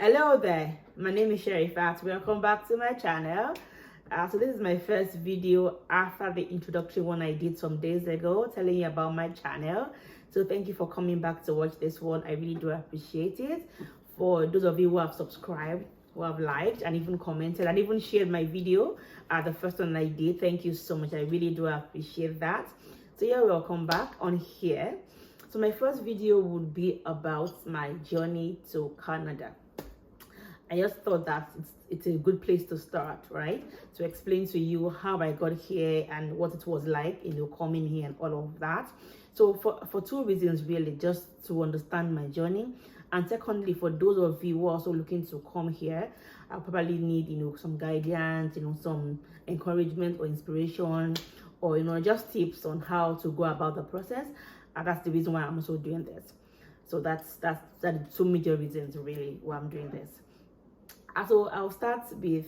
Hello there, my name is Sherifat. Welcome back to my channel. So this is my first video after the introductory one I did some days ago telling you about my channel. So thank you for coming back to watch this one. I really do appreciate it. For those of you who have subscribed, who have liked and even commented and even shared my video, the first one I did, thank you so much. I really do appreciate that. So yeah, welcome back on here. So my first video would be about my journey to Canada. I just thought that it's a good place to start, right? To explain to you how I got here and what it was like, coming here and all of that. So for two reasons really, just to understand my journey, and secondly, for those of you who are also looking to come here, I'll probably need some guidance, some encouragement or inspiration, or just tips on how to go about the process. And that's the reason why I'm also doing this. So that's two major reasons really why I'm doing this. So I'll start with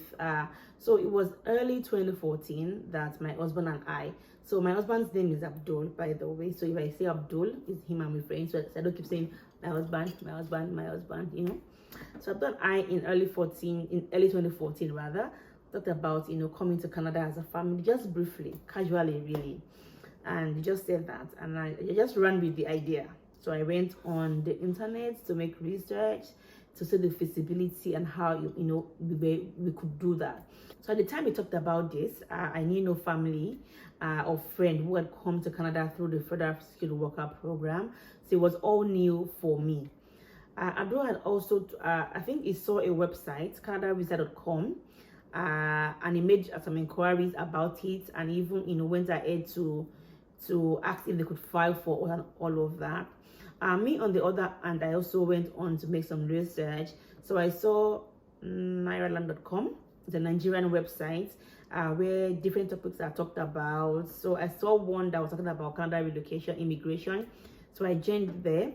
so it was early 2014 that my husband and I, so my husband's name is Abdul, by the way. So if I say Abdul, it's him I'm referring to. So I don't keep saying my husband, So Abdul and I in early 2014 rather, talked about coming to Canada as a family, just briefly, casually really. And he just said that, and I just ran with the idea. So I went on the internet to make research, to see the feasibility and how we could do that. So at the time we talked about this, I knew no family or friend who had come to Canada through the Federal Skilled Worker Program, so it was all new for me. Abdul had also, I think he saw a website, CanadaVisa.com, and he made some inquiries about it, and even went ahead to ask if they could file for all of that. Me on the other hand, I also went on to make some research. So I saw Nairaland.com, the Nigerian website, where different topics are talked about. So I saw one that was talking about Canada relocation, immigration. So I joined there.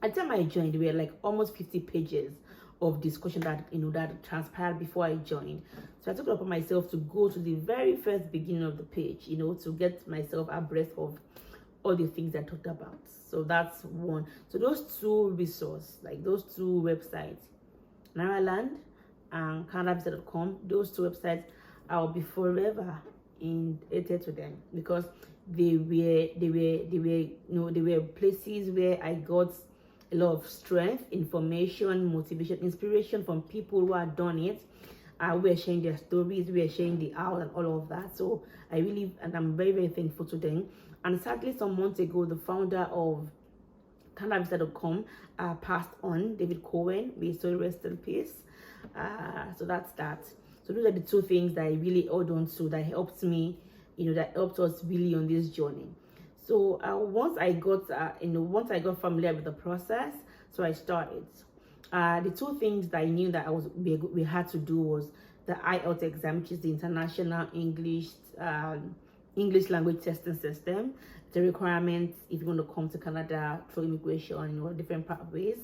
At the time I joined, there were like almost 50 pages of discussion that that transpired before I joined. So I took it upon myself to go to the very first beginning of the page, to get myself abreast of all the things I talked about. So that's one. So those two resources, like those two websites, Nairaland and CanadaVisa.com, those two websites, I'll be forever indebted to them, because they were places where I got a lot of strength, information, motivation, inspiration from people who had done it. We are sharing their stories, we are sharing the out and all of that. So I'm very, very thankful to them. And sadly, some months ago, the founder of CanadaVisa.com passed on, David Cohen. We still rest in peace. So that's that. So those are the two things that I really hold on to, that helped me, that helped us really on this journey. So once I got familiar with the process, so I started. The two things that I knew that we had to do was the IELTS exam, which is the International English Language Testing System. The requirements if you want to come to Canada through immigration, different pathways,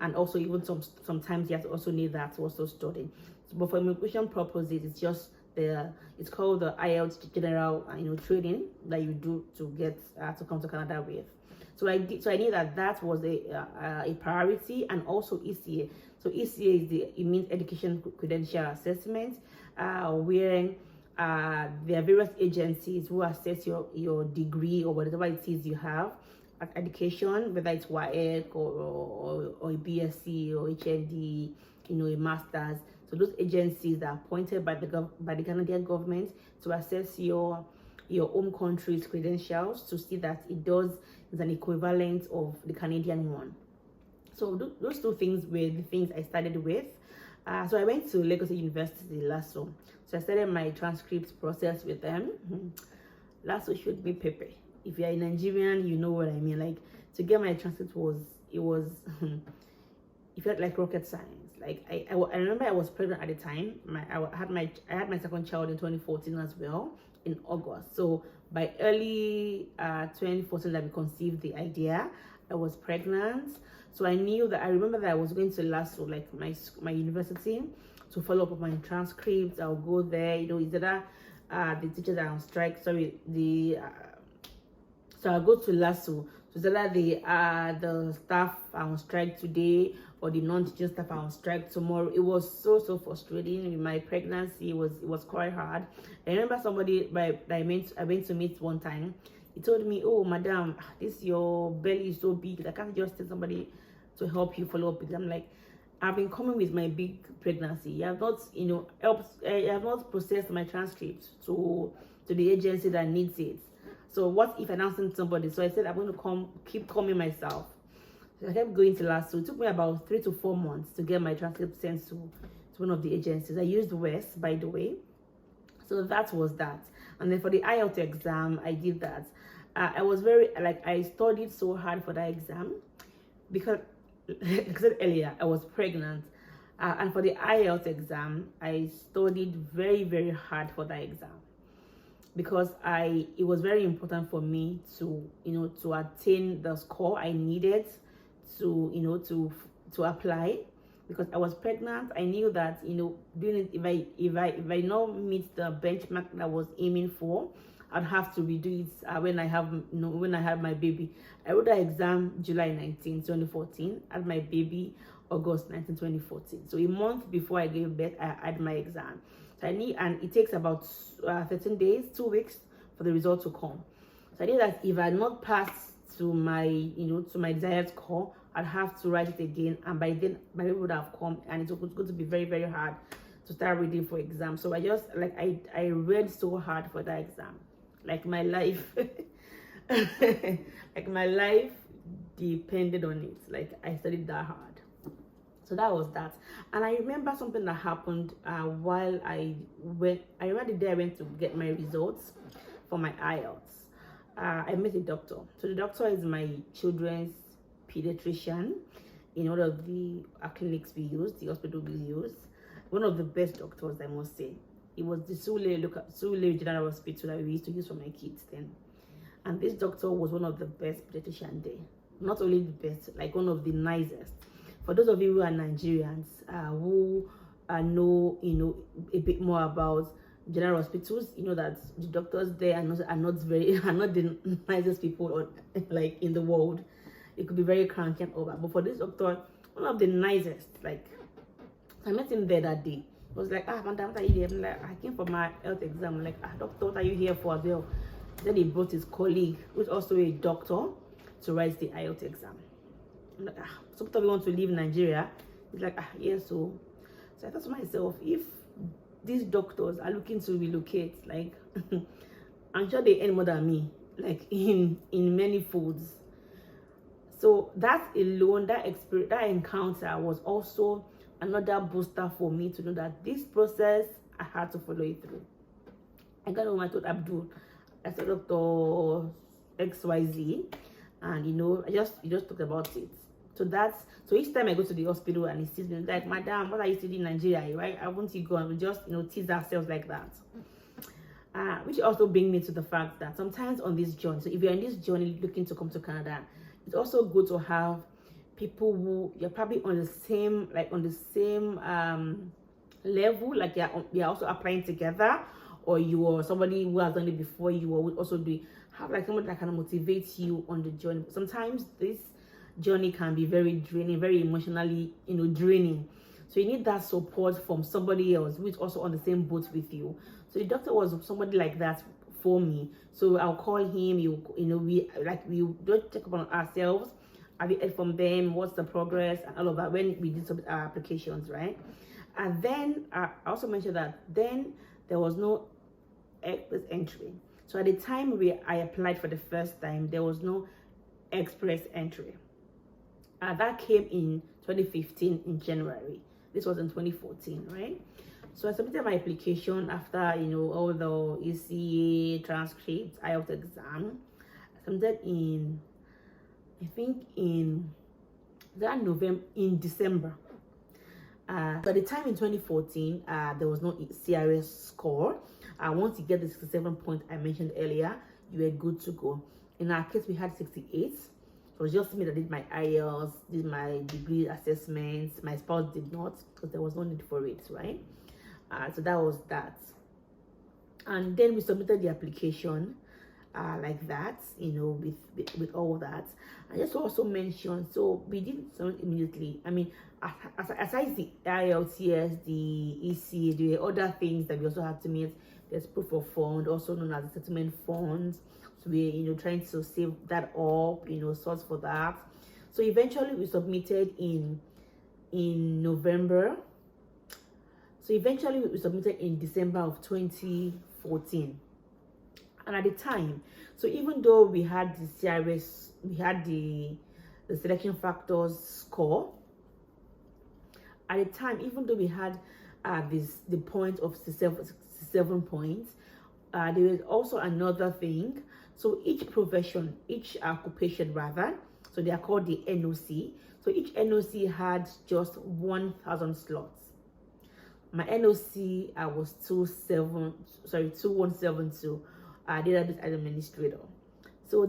and also even sometimes you have to also need that to also study. So, but for immigration purposes, it's just it's called the IELTS general training that you do to get to come to Canada with. So I knew that was a priority, and also ECA. So ECA it means Education Credential Assessment, where there are various agencies who assess your degree or whatever it is you have at education, whether it's WAEC or a BSc or HND, a master's. So those agencies that are appointed by the Canadian government to assess your home country's credentials, to see that is an equivalent of the Canadian one. So those two things were the things I started with. So I went to Lagos University, LASO. So I started my transcript process with them. LASO should be paper. If you're a Nigerian, you know what I mean. Like, to get my transcript it felt like rocket science. Like I remember I was pregnant at the time. I had my second child in 2014 as well, in August. So by early 2014 that we conceived the idea, I was pregnant. So I remember that I was going to LASO, like my university, to follow up on my transcripts. I'll go there, is that the teachers are on strike. Sorry, so I'll go to LASO. So that the staff are on strike today, or the non-teaching staff are on strike tomorrow. It was so frustrating. With my pregnancy, it was quite hard. I remember somebody I went to meet one time. He told me, "Oh, madam, this your belly is so big. I can't just tell somebody to help you follow up with it." I'm like, I've been coming with my big pregnancy. You have not, you have not processed my transcript to the agency that needs it. So what if I now send somebody? So I said I'm going to keep coming myself. So I kept going to last. So it took me about 3 to 4 months to get my transcript sent to one of the agencies. I used West, by the way. So that was that. And then for the IELTS exam, I did that. I was I studied so hard for that exam because, like I said earlier, I was pregnant. And for the IELTS exam, I studied very hard for that exam because it was very important for me to attain the score I needed to apply, because I was pregnant. I knew that doing it, if I not meet the benchmark that I was aiming for, I'd have to redo it when I have my baby. I wrote the exam July 19, 2014, had my baby August 19, 2014. So a month before I gave birth, I had my exam. So and it takes about 13 days, 2 weeks for the result to come. So I knew that if I had not passed to my desired score, I'd have to write it again, and by then my baby would have come, and it was going to be very hard to start reading for exam. So I just I read so hard for that exam, like my life, like my life depended on it. Like I studied that hard. So that was that. And I remember something that happened while I remember the day I went to get my results for my IELTS. I met a doctor. So the doctor is my children's pediatrician in one of the clinics we use, the hospital we use. One of the best doctors, I must say. It was the Sule General Hospital that we used to use for my kids then. And this doctor was one of the best pediatricians there. Not only the best, like one of the nicest. For those of you who are Nigerians, who know a bit more about general hospitals, that the doctors there are not the nicest people like in the world. It could be very cranky and over. But for this doctor, one of the nicest. Like, I met him there that day. I was like, madam, what are you here? I'm like, I came for my health exam. I'm like, doctor, what are you here for as well? Then he brought his colleague, who's also a doctor, to write the IELTS exam. I'm like, sometimes we want to leave Nigeria. He's like, yes, so I thought to myself, if these doctors are looking to relocate, like, I'm sure they earn more than me, like in many folds. So that alone, that experience, that encounter was also another booster for me to know that this process, I had to follow it through. I got home, I told Abdul, I said, Dr. XYZ, and I just talked about it. So each time I go to the hospital and he sees me, like, madam, what are you studying in Nigeria? Right? I want you to go, and we just tease ourselves like that. Which also brings me to the fact that sometimes on this journey, so if you're in this journey looking to come to Canada, it's also good to have people who you're probably on the same level, like you're also applying together, or you are somebody who has done it before you, or would also have like somebody that can motivate you on the journey. Sometimes this journey can be very draining, very emotionally draining. So you need that support from somebody else who is also on the same boat with you. So the doctor was somebody like that for me. So I'll call him. We don't check up on ourselves. Have you heard from them? What's the progress and all of that when we did submit our applications, right? And then I also mentioned that then there was no express entry. So at the time I applied for the first time, there was no express entry. That came in 2015 in January. This was in 2014, right? So I submitted my application after all the ECA transcripts, IELTS exam. I submitted in December. By the time in 2014, there was no CRS score. Once you get the 67 point I mentioned earlier, you were good to go. In our case, we had 68. So it was just me that did my IELTS, did my degree assessments. My spouse did not, because there was no need for it, right? So that was that. And then we submitted the application. like that, with all that. I just also mentioned, so we did something immediately. I mean, aside the IELTS, the EC, the other things that we also had to meet. There's proof of fund, also known as the settlement funds. So we're trying to save that up, source for that. So eventually we submitted in November. So eventually we submitted in December of 2014. And at the time, so even though we had the CRS, we had the selection factors score, at the time, even though we had the point of 7 points, there was also another thing. So each profession, each occupation rather, so they are called the NOC. So each NOC had just 1,000 slots. My NOC, I was 2172. Database administrator. So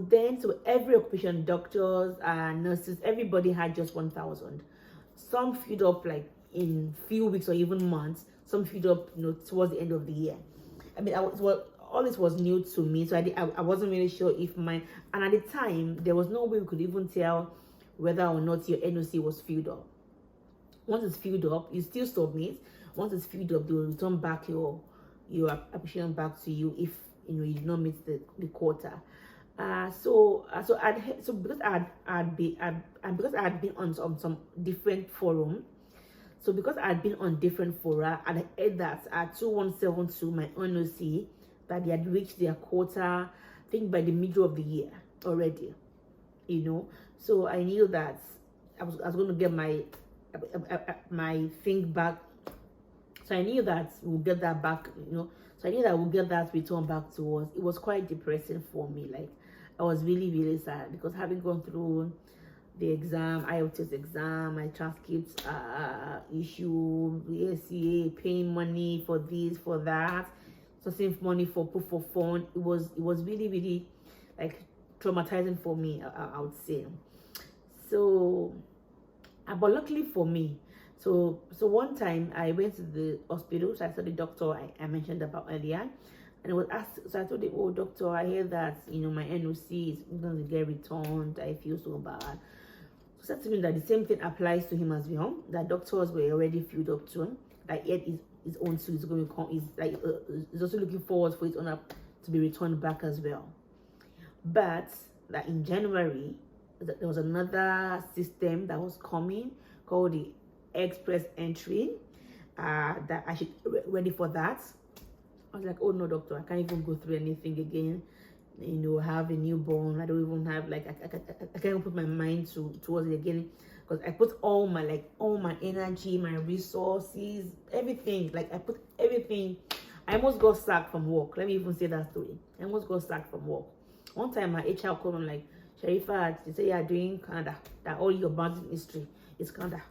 every occupation, doctors, nurses, everybody had just 1,000. Some filled up like in few weeks or even months. Some filled up, towards the end of the year. I mean, all this was new to me, so I wasn't really sure if and at the time there was no way we could even tell whether or not your NOC was filled up. Once it's filled up, you still submit. Once it's filled up, they will return back your application back to you if you did not meet the quota. So because I had been on some different forum. So because I had been on different fora, and I heard that at 2172, my NOC, that they had reached their quota, I think by the middle of the year already. So I knew that I was going to get my thing back. So I knew that we'll get that back, So I knew that we'll get that return back to us. It was quite depressing for me. Like, I was really, really sad because having gone through the exam, IELTS exam, my transcripts issue, the SCA, paying money for this, for that, sourcing money for proof of fund. It was really, really like traumatizing for me, I would say. So, but luckily for me, so one time I went to the hospital. So I saw the doctor I mentioned about earlier, and I was asked. So I told him, "Oh, doctor, I hear that my NOC is going to get returned. I feel so bad." So he said to me that the same thing applies to him as well. That doctors were already filled up to him. That yet his own suit is going to come. He's also looking forward for his own to be returned back as well. But that in January, there was another system that was coming called the express entry, that I should ready for that. I was like, oh no, doctor, I can't even go through anything again. Have a newborn. I don't even have I can't even put my mind towards it again, because I put all my energy, my resources, everything. I put everything. I almost got sacked from work. Let me even say that story. I almost got sacked from work. One time my HR called me like, Sherifat, they say you are doing Canada, that all your banking history is Canada.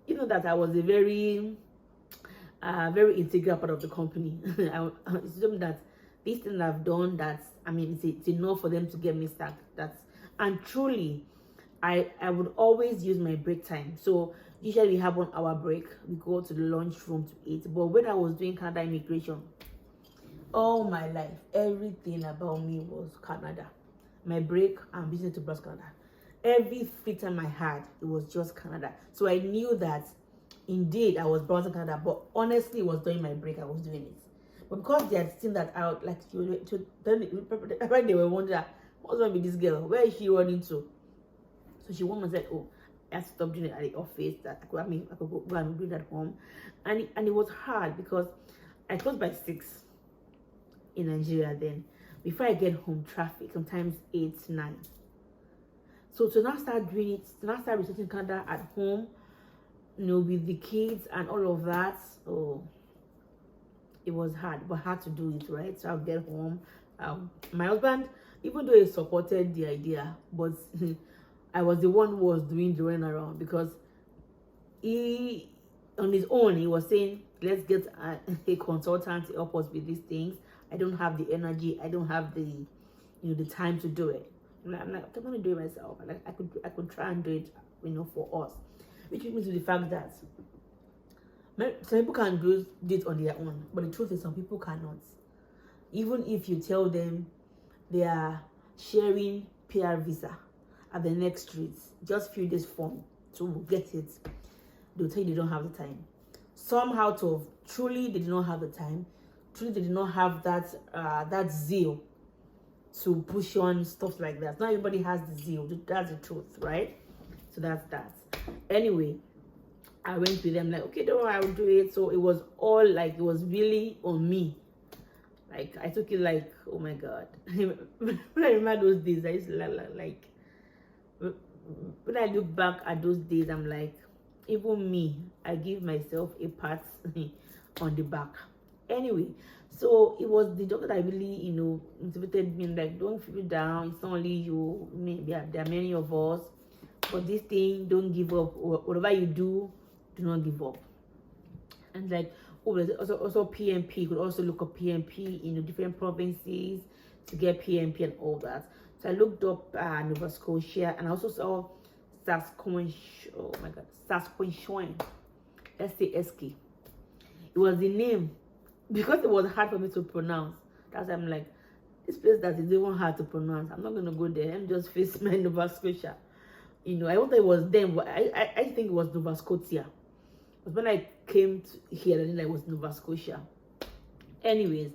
You know that I was a very integral part of the company. It's something that this thing I've done, it's enough for them to get me sacked. And truly, I would always use my break time. So usually we have 1 hour break. We go to the lunch room to eat. But when I was doing Canada immigration, all my life, everything about me was Canada. My break, I'm business to browse Canada. Every free time I had, it was just Canada. So I knew that indeed I was browsing Canada, but honestly, it was during my break I was doing it. But because they had seen that out, they were wondering, what's wrong with this girl? Where is she running to? So she went and said, oh, I had to stop doing it at the office, that I could go and do it at home. And it was hard because I closed by 6 in Nigeria then. Before I get home, traffic, sometimes 8, 9. So to now start doing it, to now start researching Canada at home, with the kids and all of that, it was hard, but I had to do it, right? So I'll get home. My husband, even though he supported the idea, but I was the one who was doing the run around, because he, on his own, he was saying, let's get a consultant to help us with these things. I don't have the energy. I don't have the time to do it. I'm like, I'm gonna do it myself. I could try and do it, for us. Which means the fact that some people can do it on their own, but the truth is some people cannot. even if you tell them they are sharing PR visa at the next street, just fill this form to get it, they'll tell you they don't have the time. Somehow, truly they did not have the time. Truly they did not have that zeal to push on stuff like that. Not everybody has the zeal. That's the truth, right? So that's that. Anyway, I went with them like, okay, don't worry, I will do it. So it was all like, it was really on me. Like, I took it like, oh my God. When I remember those days, I used to like, when I look back at those days, I'm like, even me, I give myself a pat on the back. Anyway, so it was the doctor that really, motivated me, like, don't feel down. It's not only you. There are many of us. But this thing, don't give up. Whatever you do not give up. And like, oh, there's also PMP. You could also look up PMP in different provinces to get PMP and all that. So I looked up Nova Scotia, and I also saw Saskatchewan. Oh my God, Saskatchewan. SASK. It was the name because it was hard for me to pronounce. That's why I'm like, this place that is even hard to pronounce. I'm not gonna go there and just face my Nova Scotia. I thought it was them, but I think it was Nova Scotia. But when I came to here, I didn't know it was Nova Scotia. Anyways,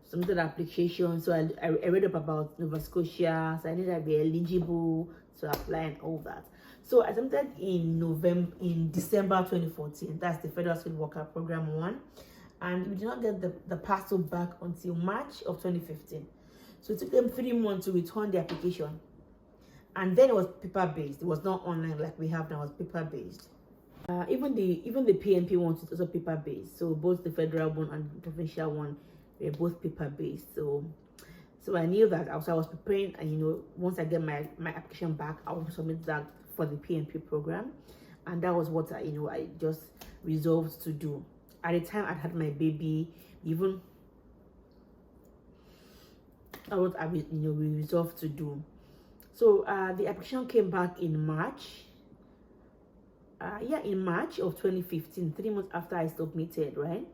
submitted application. So I read up about Nova Scotia. So I knew I'd be eligible to apply and all that. So I submitted in December 2014. That's the Federal Skilled Worker Program 1. And we did not get the parcel back until March of 2015. So it took them 3 months to return the application. And then it was paper-based. It was not online like we have now. It was paper-based. Even the PNP one is also paper-based. So both the federal one and the provincial one were both paper-based. So I knew that. I was preparing, and once I get my application back, I will submit that for the PNP program. And that was what I just resolved to do. At the time I had my baby, even what we resolved to do. So the application came back in March. In March of 2015, 3 months after I submitted, right?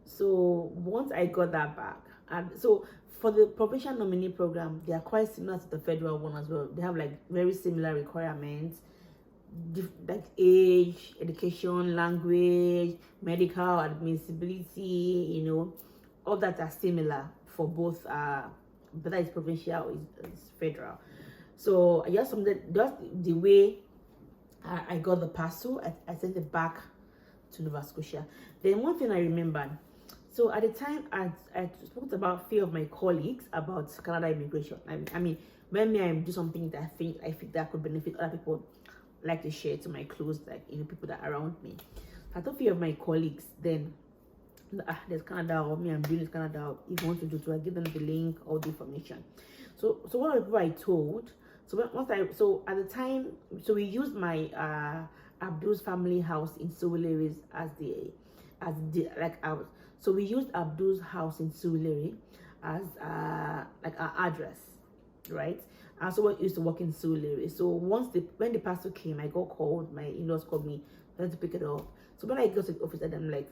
So once I got that back, and so for the provincial nominee program, they are quite similar to the federal one as well. They have like very similar requirements, like age, education, language, medical, admissibility, all that are similar for both, whether it's provincial or it's federal. So I just submitted, just the way I got the parcel, I sent it back to Nova Scotia. Then one thing I remembered, so at the time I spoke about a few of my colleagues about Canada immigration. I mean, when I do something that I think that could benefit other people, like to share to my close, like people that are around me. I told a few of my colleagues then, there's Canada, or me, I'm doing this Canada. If you want to do so, I give them the link, all the information. So one of the people I told, so at the time, so we used my Abdul's family house in Surulere so we used Abdul's house in Surulere as like our address, right? And so I used to work in Surulere. So when the parcel came, I got called. My in-laws called me. I had to pick it up. So when I got to the office, I'm like,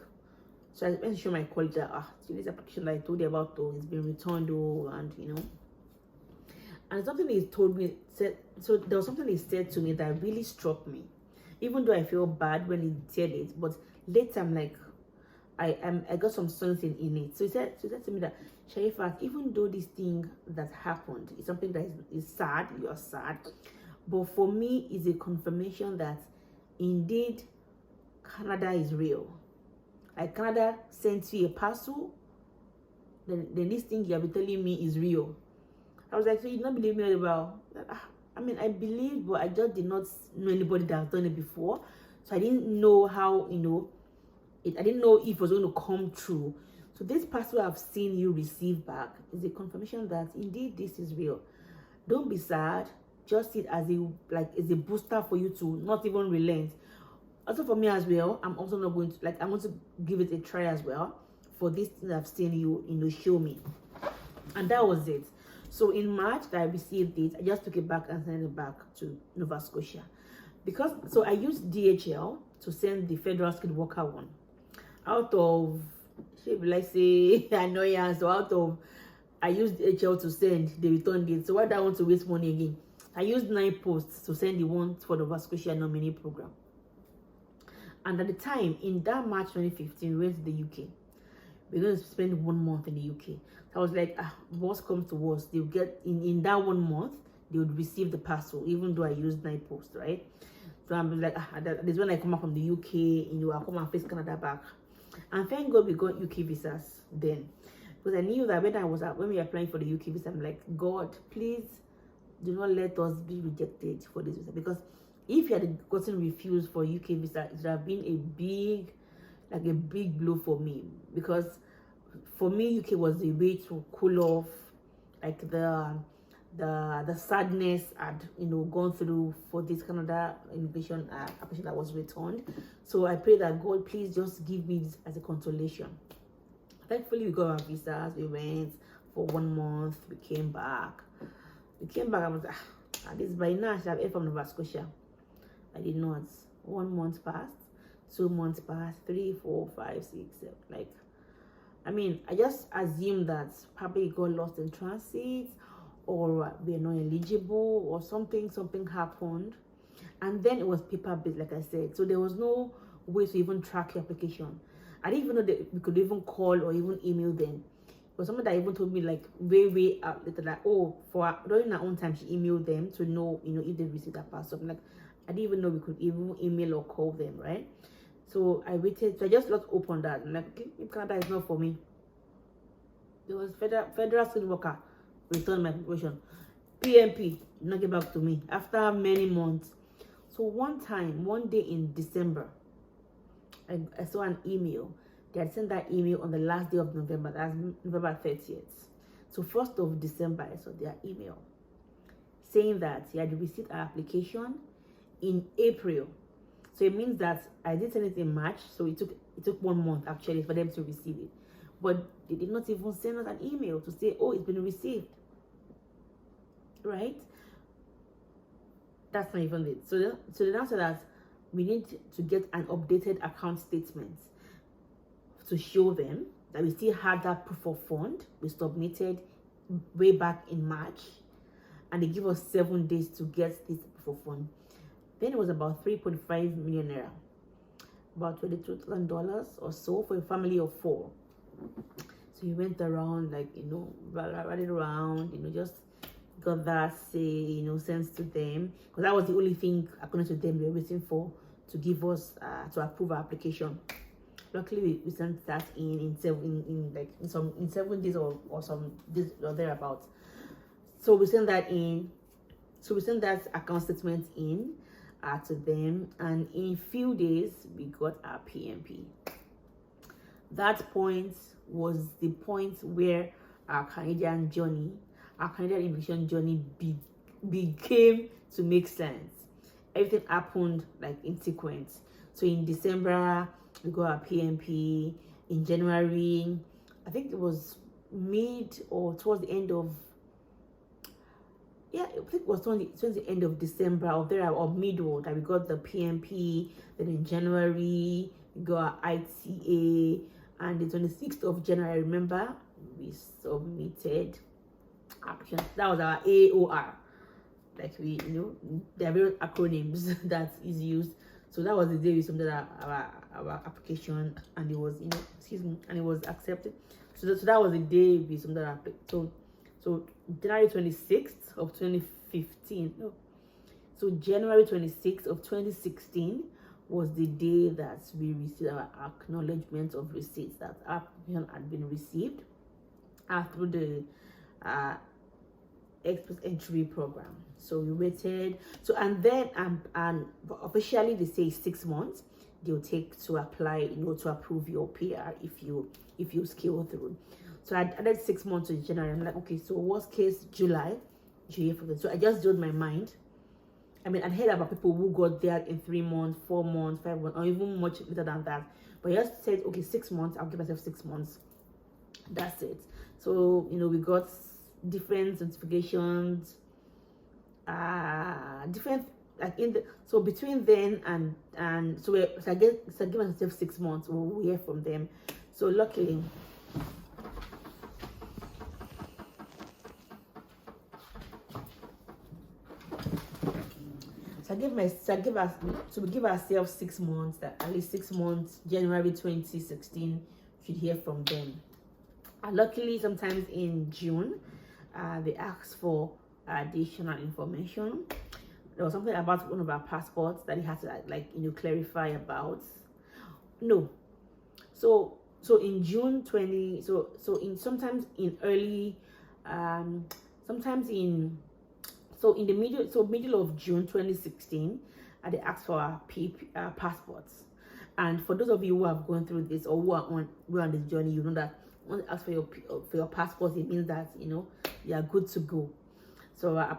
so I went to show my colleague that this application that I told you about, though, it's been returned, and something he told me so there was something he said to me that really struck me, even though I feel bad when he said it, but later I'm like, I got some something in it. So he said to me that, Sherifat, even though this thing that happened is something that is sad, you're sad, but for me it's a confirmation that indeed Canada is real. Like Canada sent you a parcel, then this thing you'll be telling me is real. I was like, so you don't believe me about that? I mean, I believe, but I just did not know anybody that has done it before. So I didn't know how, I didn't know if it was going to come true. So this parcel I've seen you receive back is a confirmation that indeed this is real. Don't be sad. Just see it as a booster for you to not even relent. Also for me as well, I'm also not going to, I want to give it a try as well for this thing I've seen you, show me. And that was it. So in March that I received it, I just took it back and sent it back to Nova Scotia. So I used DHL to send the Federal Skilled Worker one. Out of, let's say, annoyance, or out of I used HL to send, they returned it. So why do I want to waste money again? I used 9 posts to send the one for the Nova Scotia nominee program. And at the time, in that March 2015, we went to the UK. We're going to spend 1 month in the UK. So I was like, worst comes to worst, they'll get in that 1 month, they would receive the parcel, even though I used 9 posts, right? So I'm like, that is when I come back from the UK, I'll come and face Canada back. And thank God we got UK visas then. Because I knew that when we were applying for the UK visa, I'm like, God, please do not let us be rejected for this visa. Because if you had gotten refused for UK visa, it would have been a big blow for me. Because for me, UK was the way to cool off like the sadness I'd gone through for this Canada immigration application that was returned. So I pray that God, please just give me this as a consolation. Thankfully, we got our visas. We went for 1 month. We came back. I was like, at least by now I should have heard from Nova Scotia. I did not. 1 month passed. 2 months passed. 3, 4, 5, 6, 7. I just assumed that probably got lost in transit, or we're not eligible, or something happened. And then it was paper-based, like I said. So there was no way to even track your application. I didn't even know that we could even call or even email them. But someone that even told me like way out later that, during her own time she emailed them to know, if they received that parcel. I didn't even know we could even email or call them, right? So I waited. So I just lost hope on that. I'm like, okay, if Canada is not for me. There was federal skilled worker returned my application. PMP not get back to me after many months. So one day in December, I saw an email. They had sent that email on the last day of November. That's November 30th. So 1st of December, I saw their email saying that he had received our application in April. So it means that I did send it in March. So it took 1 month actually for them to receive it. But they did not even send us an email to say, oh, it's been received. Right? That's not even it. So the answer that we need to get an updated account statement to show them that we still had that proof of fund we submitted way back in March, and they give us 7 days to get this proof of fund. Then it was about 3.5 million naira, about $22,000 or so for a family of 4. So we went around running around, just got that sense to them, because that was the only thing according to them we were waiting for to give us to approve our application. Luckily we sent that in 7 days or some days or thereabouts. So we sent that in. So we sent that account statement in to them, and in few days we got our PMP. That point was the point where our Canadian immigration journey began to make sense. Everything happened in sequence. So in December we got our PMP. In January, I think it was mid or towards the end of I think it was towards the end of December or middle that we got the PMP. Then in January we got our ITA, and the 26th of January, I remember, we submitted application. That was our AOR. there are various acronyms that is used. So that was the day we submitted our application, and it was, and it was accepted. So that was the day we submitted our application. So January 26th of 2015. No. So January 26th of 2016 was the day that we received our acknowledgement of receipts that our application had been received through the express entry program. So we waited. So and then and officially they say 6 months they'll take to apply, to approve your PR if you scale through. So I added 6 months to January. I'm like, okay, so worst case July for this. So I just did my mind. I mean, I'd heard about people who got there in 3 months, 4 months, 5 months, or even much later than that. But I just said, okay, 6 months. I'll give myself 6 months. That's it. So we got different certifications, different so between then and so I give myself 6 months. We'll hear from them. So luckily, give ourselves 6 months, that at least 6 months, January 2016, should hear from them. Luckily, sometimes in June, they asked for additional information. There was something about one of our passports that he had to clarify about. No, so in June 20, so in sometimes in early, sometimes in the middle of June 2016, they asked for our passports. And for those of you who have gone through this or who are on this journey, you know that when they ask for your passport, it means that you are good to go. So our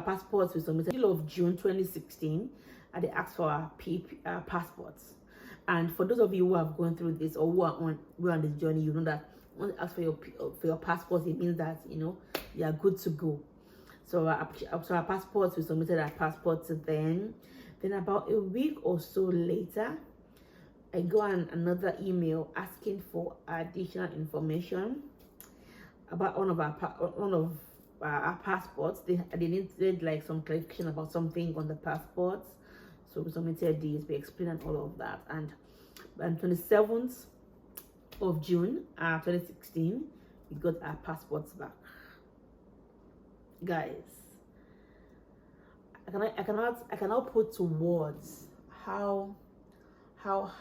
passports were submitted middle of June 2016, they asked for our passports. And for those of you who have gone through this or who are on this journey, you know that when they ask for your passports, it means that you are good to go. So our passports, we submitted our passports then about a week or so later, I got another email asking for additional information about one of our passports. They needed like some clarification about something on the passports, so we submitted these. We explained all of that, and on 27th of June 2016, we got our passports back. Guys, I cannot put to words how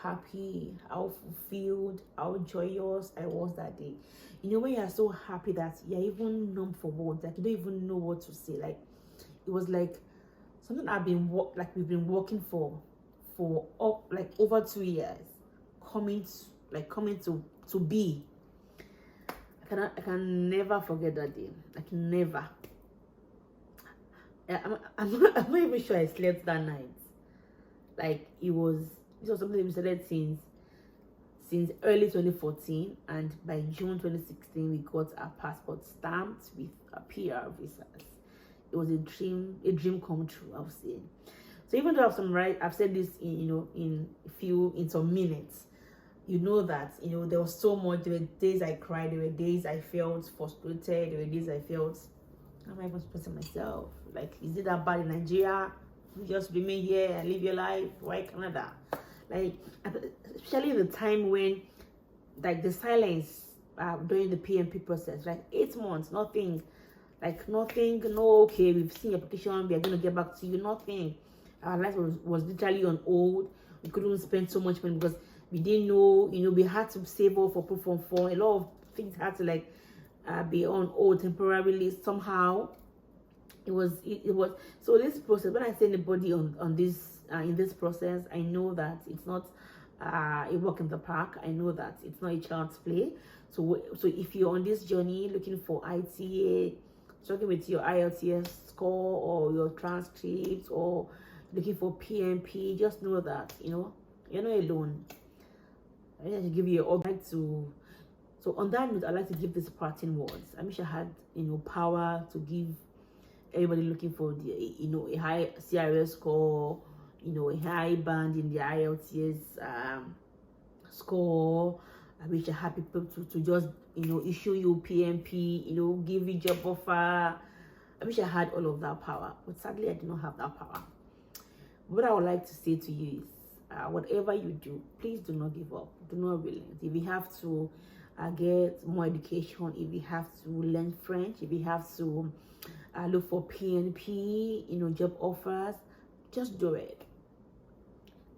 happy, how fulfilled, how joyous I was that day. When you are so happy that you're even numb for words, like you don't even know what to say. Like it was like something we've been working for over 2 years, coming to be. I can never forget that day. I can never. I'm not even sure I slept that night. Like this was something we started since early 2014, and by June 2016 we got our passport stamped with a PR visas. It was a dream come true, I'll say. So even though I've said this in some minutes, that there was so much. There were days I cried, there were days I felt frustrated, there were days I felt, how am I even supporting myself? Like, is it that bad in Nigeria? You just remain here and live your life. Why Canada? Like, especially the time when, like, the silence during the PMP process, like 8 months, nothing. No, okay, we've seen your application, we are going to get back to you, nothing. Our life was literally on hold. We couldn't spend so much money because we didn't know, we had to save up for proof of form. A lot of things had to, be on hold temporarily somehow. It was so this process, when I say anybody on this in this process, I know that it's not a walk in the park. I know that it's not a child's play. So if you're on this journey looking for ITA, struggling with your IELTS score or your transcripts, or looking for PMP, just know that you're not alone. I like to give you all right to. So on that note, I'd like to give this parting words. I wish I had power to give everybody looking for the a high CRS score, a high band in the IELTS score. I wish I had people to just issue you PMP, give you job offer. I wish I had all of that power, but sadly I do not have that power. What I would like to say to you is, whatever you do, please do not give up. Do not relent. If you have to get more education, if you have to learn French, if you have to look for PNP, job offers, just do it.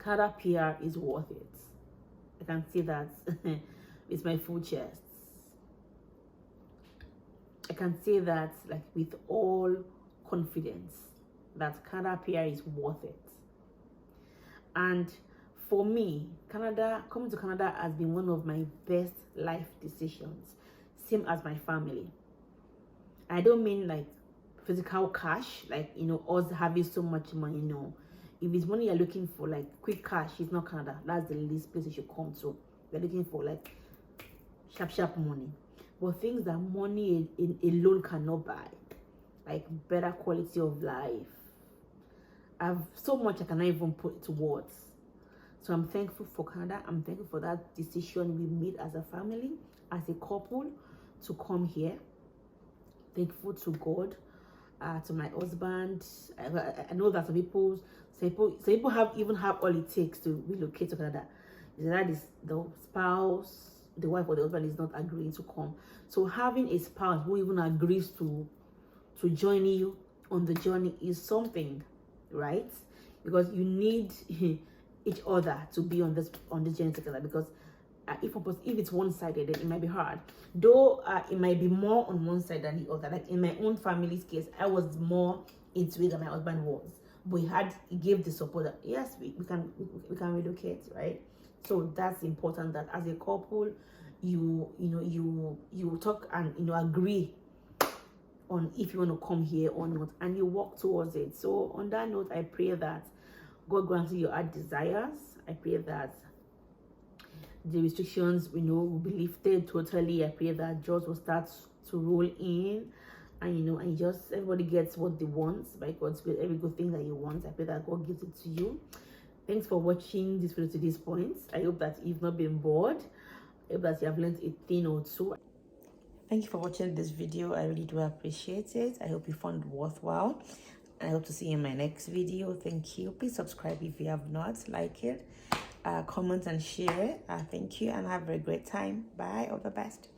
Canada PR is worth it. I can say that with my full chest. I can say that with all confidence that Canada PR is worth it. And for me, coming to Canada has been one of my best life decisions, same as my family. I don't mean physical cash, us having so much money. No, if it's money you're looking for, quick cash, it's not Canada. That's the least place you should come to. You're looking for sharp money, but things that money alone cannot buy, better quality of life. I've so much I cannot even put to words. So I'm thankful for Canada. I'm thankful for that decision we made as a family, as a couple, to come here. Thankful to God, to my husband. I know that Some people have all it takes to relocate to Canada. That is the spouse, the wife or the husband is not agreeing to come. So having a spouse who even agrees to join you on the journey is something, right? Because you need each other to be on this journey together. Because if it's one-sided, then it might be hard. Though it might be more on one side than the other. Like in my own family's case, I was more into it than my husband was. But he gave the support that yes, we can relocate, right? So that's important, that as a couple, you talk and agree on if you want to come here or not, and you work towards it. So on that note, I pray that God grants you your heart desires. I pray that the restrictions will be lifted totally. I pray that jobs will start to roll in, and just everybody gets what they want by God's will. Every good thing that you want, I pray that God gives it to you. Thanks for watching this video to this point. I hope that you've not been bored. I hope that you have learned a thing or two. Thank you for watching this video. I really do appreciate it. I hope you found it worthwhile. And I hope to see you in my next video. Thank you. Please subscribe if you have not. Like it, comment and share it. Thank you, and have a great time. Bye. All the best.